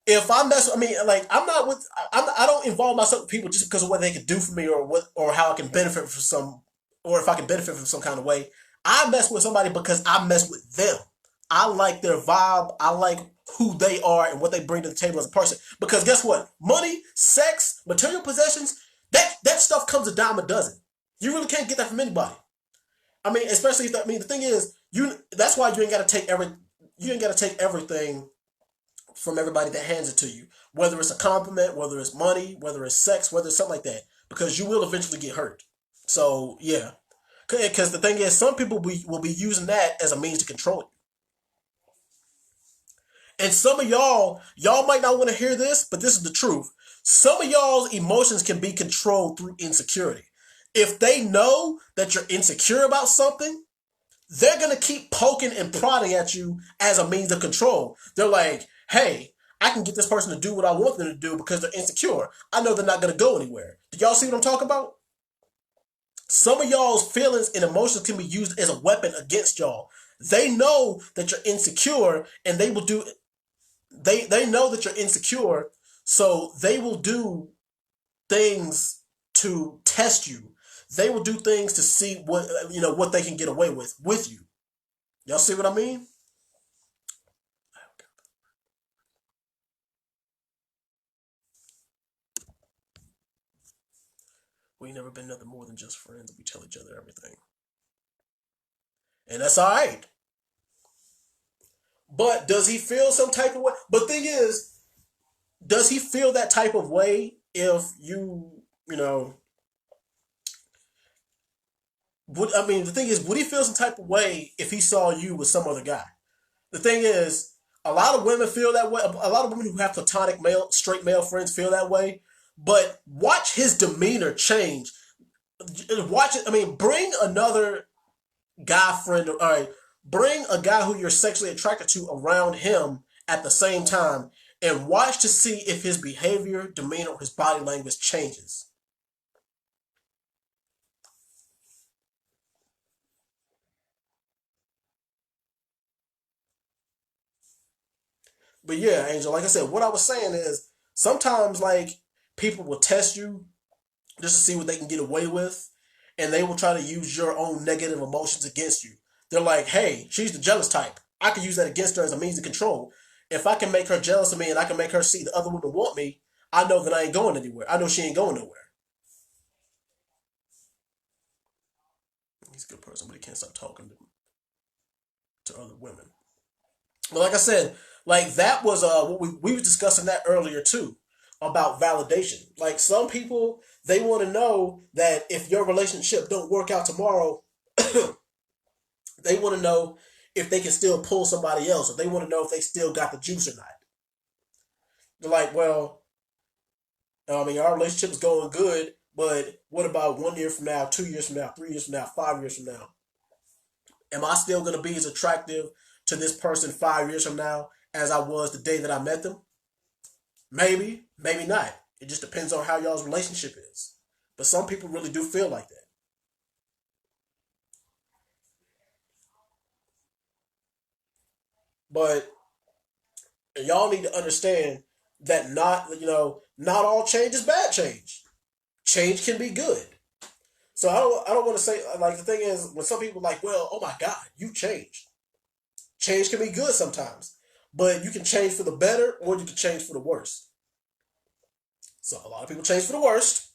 if I mess, I mean, like, I'm not with, I don't involve myself with people just because of what they can do for me or how I can benefit from or if I can benefit from some kind of way. I mess with somebody because I mess with them. I like their vibe. I like who they are and what they bring to the table as a person. Because guess what? Money, sex, material possessions, that stuff comes a dime a dozen. You really can't get that from anybody. I mean, especially if the thing is, that's why you ain't gotta take everything from everybody that hands it to you. Whether it's a compliment, whether it's money, whether it's sex, whether it's something like that. Because you will eventually get hurt. So yeah. Because the thing is, some people will be using that as a means to control you. And some of y'all might not want to hear this, but this is the truth. Some of y'all's emotions can be controlled through insecurity. If they know that you're insecure about something, they're going to keep poking and prodding at you as a means of control. They're like, hey, I can get this person to do what I want them to do because they're insecure. I know they're not going to go anywhere. Do y'all see what I'm talking about? Some of y'all's feelings and emotions can be used as a weapon against y'all. They know that you're insecure and they know that you're insecure, so they will do things to test you. They will do things to see what they can get away with you. Y'all see what I mean? We ain't never been nothing more than just friends. We tell each other everything, and that's all right. But does he feel some type of way? But thing is, does he feel that type of way if you know? The thing is, would he feel some type of way if he saw you with some other guy? The thing is, a lot of women feel that way. A lot of women who have straight male friends feel that way. But watch his demeanor change. Watch it. I mean, bring another guy friend. All right, bring a guy who you're sexually attracted to around him at the same time, and watch to see if his behavior, demeanor, or his body language changes. But yeah, Angel, like I said, what I was saying is sometimes like people will test you just to see what they can get away with, and they will try to use your own negative emotions against you. They're like, hey, she's the jealous type. I can use that against her as a means of control. If I can make her jealous of me and I can make her see the other women want me, I know that I ain't going anywhere. I know she ain't going nowhere. He's a good person, but he can't stop talking to other women. But like I said, like that was what we were discussing that earlier too about validation. Like some people they want to know that if your relationship don't work out tomorrow, they want to know if they can still pull somebody else, or they want to know if they still got the juice or not. They're like, well, I mean, our relationship is going good, but what about 1 year from now, 2 years from now, 3 years from now, 5 years from now? Am I still going to be as attractive to this person 5 years from now as I was the day that I met them? Maybe, maybe not. It just depends on how y'all's relationship is. But some people really do feel like that. But y'all need to understand that not all change is bad change. Change can be good. So I don't want to say like the thing is when some people are like, well, oh my God, you changed. Change can be good sometimes, but you can change for the better or you can change for the worse. So a lot of people change for the worst.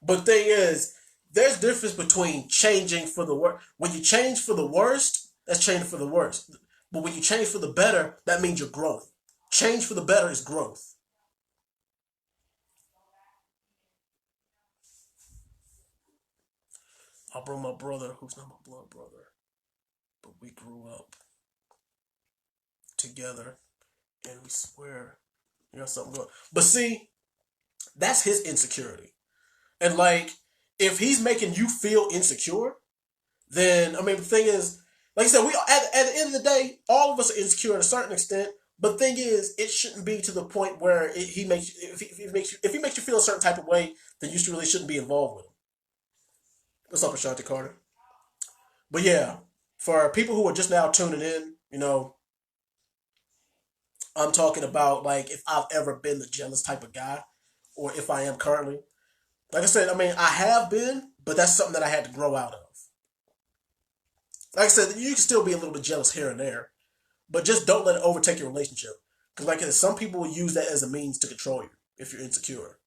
But the thing is, there's a difference between changing for the worst. When you change for the worst, that's changing for the worst. But when you change for the better, that means you're growing. Change for the better is growth. I brought my brother, who's not my blood brother, but we grew up together, and we swear you got something going. But see, that's his insecurity. And like, if he's making you feel insecure, then I mean the thing is, like I said, we at the end of the day, all of us are insecure at a certain extent. But the thing is, it shouldn't be to the point where he makes if he makes you feel a certain type of way, then you really shouldn't be involved with him. What's up, Ashanti Carter? But yeah, for people who are just now tuning in, I'm talking about like if I've ever been the jealous type of guy, or if I am currently. Like I said, I mean I have been, but that's something that I had to grow out of. Like I said, you can still be a little bit jealous here and there, but just don't let it overtake your relationship. Because, like I said, some people will use that as a means to control you if you're insecure.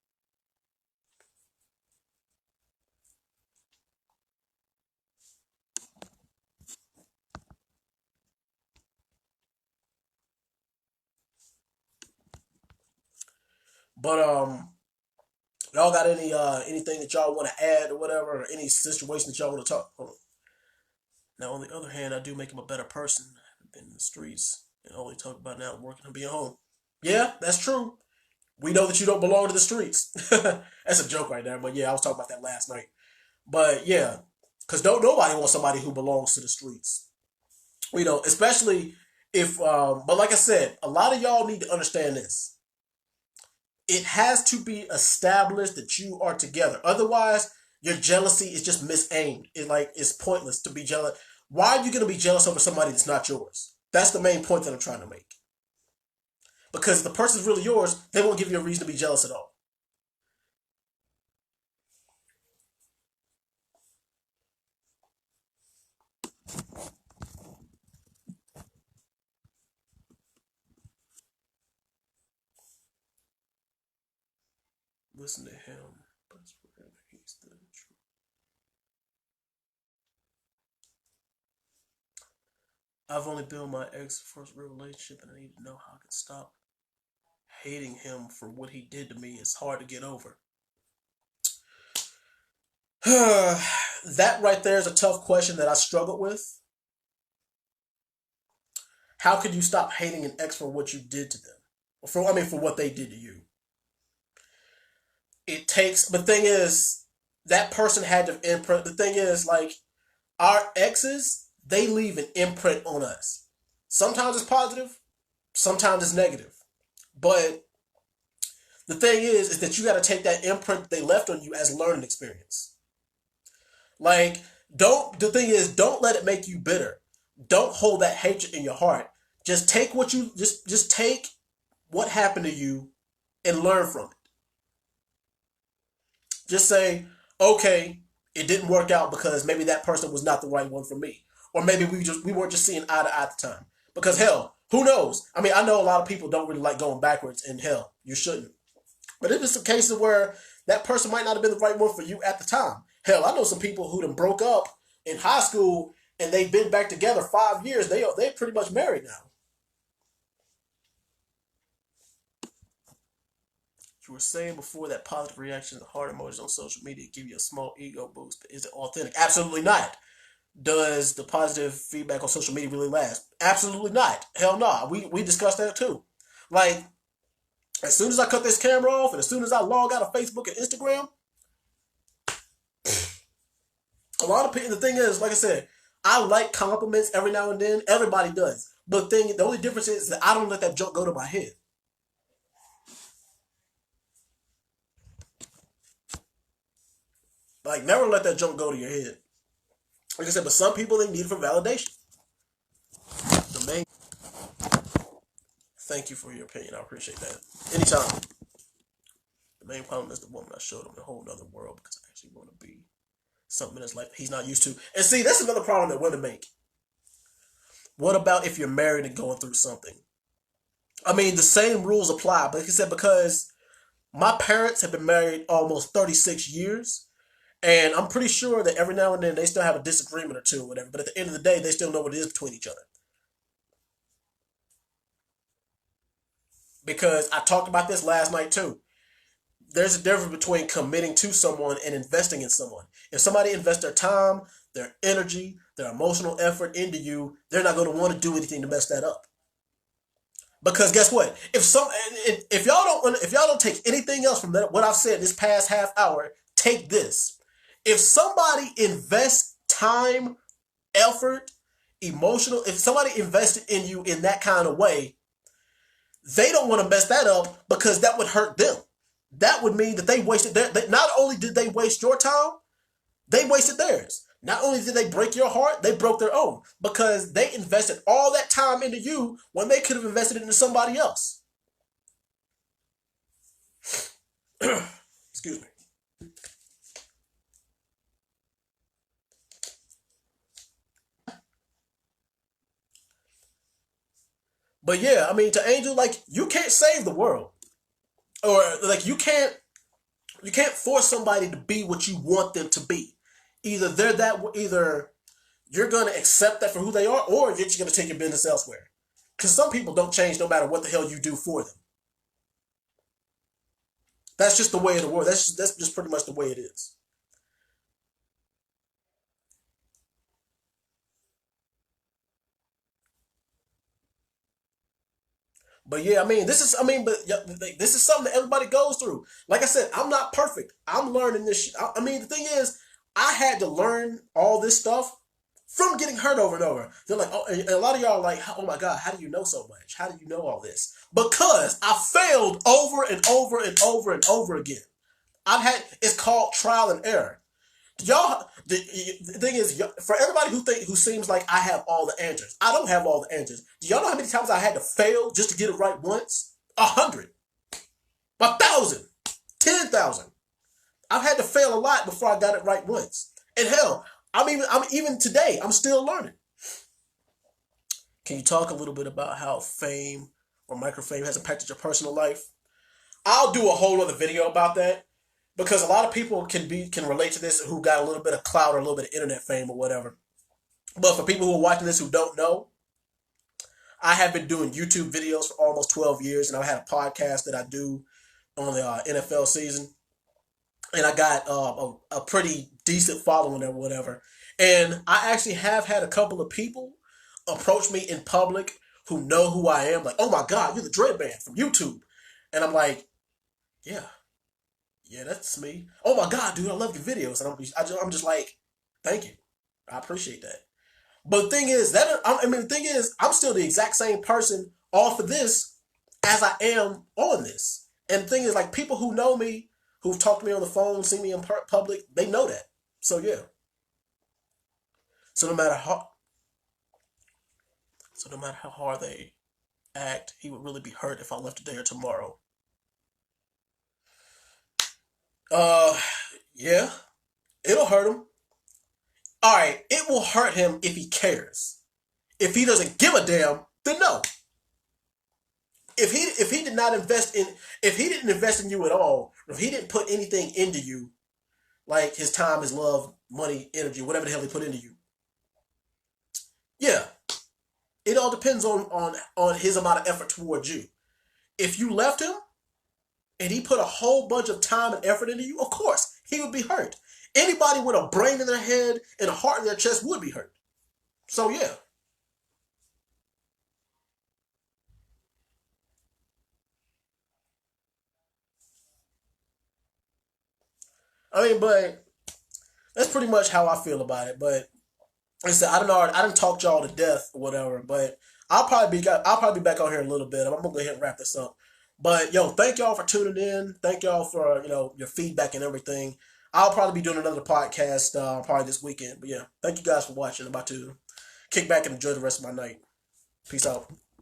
But y'all got anything that y'all want to add or whatever, or any situation that y'all want to talk? Hold on. Now, on the other hand, I do make him a better person than in the streets and only talk about now working and being home. Yeah, that's true. We know that you don't belong to the streets. That's a joke right there, but yeah, I was talking about that last night. But yeah, because don't nobody wants somebody who belongs to the streets. You know, especially if. But like I said, a lot of y'all need to understand this. It has to be established that you are together. Otherwise, your jealousy is just misaimed. It's pointless to be jealous. Why are you gonna be jealous over somebody that's not yours? That's the main point that I'm trying to make. Because if the person's really yours, they won't give you a reason to be jealous at all. Listen to him. He's the truth. I've only been with my ex first real relationship, and I need to know how I can stop hating him for what he did to me. It's hard to get over. That right there is a tough question that I struggled with. How could you stop hating an ex for what you did to them? For what they did to you. It takes. The thing is, that person had to imprint. The thing is, like our exes, they leave an imprint on us. Sometimes it's positive, sometimes it's negative. But the thing is that you got to take that imprint they left on you as a learning experience. Like, don't. The thing is, don't let it make you bitter. Don't hold that hatred in your heart. Just take what you just take what happened to you and learn from it. Just say, okay, it didn't work out because maybe that person was not the right one for me, or maybe we weren't just seeing eye to eye at the time. Because hell, who knows? I mean, I know a lot of people don't really like going backwards, and hell, you shouldn't. But if it's a case of where that person might not have been the right one for you at the time. Hell, I know some people who done broke up in high school and they've been back together 5 years. They're pretty much married now. You were saying before that positive reaction to heart emojis on social media give you a small ego boost. Is it authentic? Absolutely not. Does the positive feedback on social media really last? Absolutely not. Hell no. We discussed that too. Like, as soon as I cut this camera off and as soon as I log out of Facebook and Instagram, a lot of people, the thing is, like I said, I like compliments every now and then. Everybody does. But the only difference is that I don't let that junk go to my head. Like, never let that junk go to your head. Like I said, but some people, they need it for validation. The main. Thank you for your opinion. I appreciate that. Anytime. The main problem is the woman I showed him a whole other world because I actually want to be something in his life he's not used to. And see, that's another problem that women make. What about if you're married and going through something? I mean, the same rules apply, but like I said, because my parents have been married almost 36 years, and I'm pretty sure that every now and then they still have a disagreement or two or whatever, but at the end of the day, they still know what it is between each other. Because I talked about this last night too. There's a difference between committing to someone and investing in someone. If somebody invests their time, their energy, their emotional effort into you, they're not going to want to do anything to mess that up. Because guess what? If y'all don't take anything else from that, what I've said this past half hour, take this. If somebody invests time, effort, emotional, if somebody invested in you in that kind of way, they don't want to mess that up because that would hurt them. That would mean that they wasted their. Not only did they waste your time, they wasted theirs. Not only did they break your heart, they broke their own because they invested all that time into you when they could have invested it into somebody else. Excuse me. But yeah, I mean, to Angel, like you can't save the world, or like you can't force somebody to be what you want them to be. Either you're gonna accept that for who they are, or you're just gonna take your business elsewhere. Because some people don't change no matter what the hell you do for them. That's just the way of the world. That's just pretty much the way it is. But yeah, I mean, but yeah, this is something that everybody goes through. Like I said, I'm not perfect. I'm learning this. I mean, the thing is, I had to learn all this stuff from getting hurt over and over. They're like, oh, and a lot of y'all are like, oh my god, how do you know so much? How do you know all this? Because I failed over and over and over and over again. It's called trial and error. Y'all, the thing is, for everybody who seems like I have all the answers, I don't have all the answers. Do y'all know how many times I had to fail just to get it right once? 100, 1,000, 10,000. I've had to fail a lot before I got it right once. And hell, I'm even today, I'm still learning. Can you talk a little bit about how fame or microfame has impacted your personal life? I'll do a whole other video about that because a lot of people can relate to this who got a little bit of clout or a little bit of internet fame or whatever. But for people who are watching this who don't know, I have been doing YouTube videos for almost 12 years, and I've had a podcast that I do on the NFL season, and I got a pretty decent following or whatever. And I actually have had a couple of people approach me in public who know who I am, like, "Oh my God, you're the Dread Band from YouTube," and I'm like, "Yeah, yeah, that's me. Oh my God, dude, I love your videos," and I'm just like, "Thank you, I appreciate that." But the thing is, I'm still the exact same person off of this as I am on this. And the thing is, like people who know me, who've talked to me on the phone, seen me in public, they know that. So yeah. So no matter how, so no matter how hard they act, he would really be hurt if I left today or tomorrow. Uh, yeah, it'll hurt him. All right, it will hurt him if he cares. If he doesn't give a damn, then no. If he did not invest in if he didn't invest in you at all, if he didn't put anything into you, like his time, his love, money, energy, whatever the hell he put into you, yeah, it all depends on his amount of effort towards you. If you left him and he put a whole bunch of time and effort into you, of course he would be hurt. Anybody with a brain in their head and a heart in their chest would be hurt. So yeah, but that's pretty much how I feel about it. But like I said, I don't know. I didn't talk y'all to death or whatever, but I'll probably be back on here in a little bit. I'm gonna go ahead and wrap this up. But yo, thank y'all for tuning in. Thank y'all for your feedback and everything. I'll probably be doing another podcast probably this weekend. But yeah, thank you guys for watching. I'm about to kick back and enjoy the rest of my night. Peace out.